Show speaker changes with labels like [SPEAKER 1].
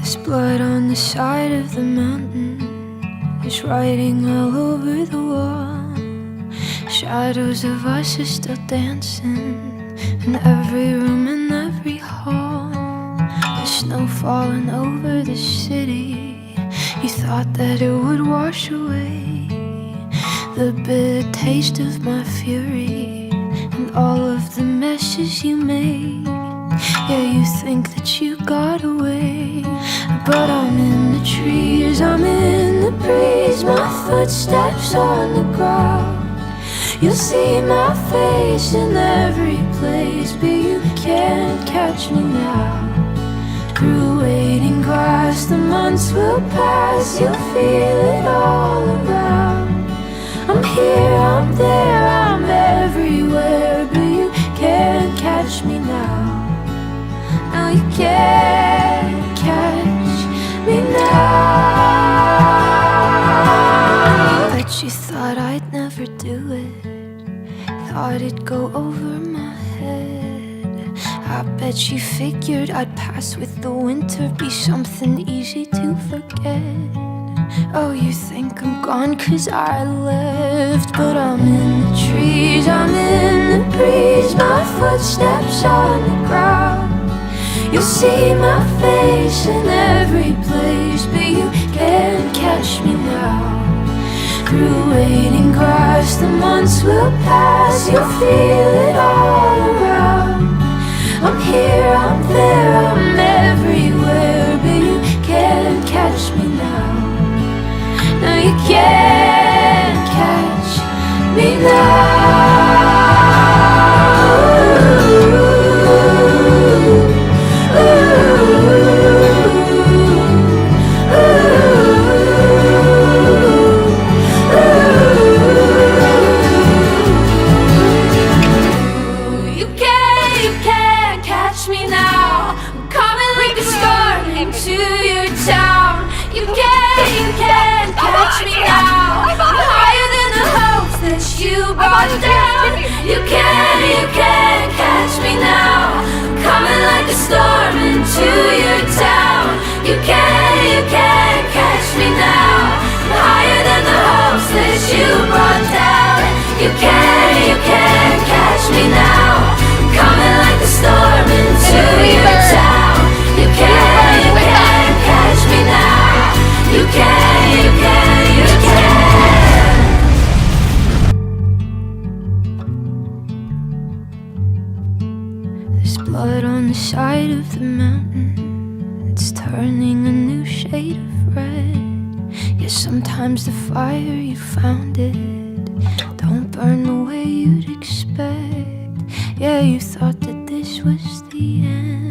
[SPEAKER 1] There's blood on the side of the mountain. There's writing all over the wall. Shadows of us are still dancing in every room and every hall. The snow falling over the city. You thought that it would wash away the bitter taste of my fury and all of the messes you made. Yeah, you think that you got away, but I'm in the trees, I'm in the breeze, my footsteps on the ground. You'll see my face in every place, but you can't catch me now. Through waiting grass, the months will pass, you'll feel it all around. I'm here, I'm there, I'm everywhere, but you can't catch me now. No, you can't catch me now. Bet you thought I'd never do it, thought it'd go over my head. I bet you figured I'd pass with the winter, be something easy to forget. Oh, you think I'm gone 'cause I left, but I'm in the trees, I'm in the breeze, my footsteps on the ground. You'll see my face in every place, but you can't catch me now. Through waiting grass, the months will pass, you'll feel it all around. I'm here, I'm there, I'm everywhere, but you can't catch me now. No, you can't catch me now. You can't catch me now. I'm coming like a storm into your town. You can't catch me now. I'm higher than the hopes that you brought down. You can't catch me now. I'm coming like a storm into your town. You can't catch me now. I'm higher than the hopes that you brought down. You can't catch me now. I'm coming like a storm into your town. You can't catch me now. You can. There's blood on the side of the mountain. It's turning a new shade of red. Yeah, sometimes the fire you found it don't burn the way you'd expect. Yeah, you thought that this was the end.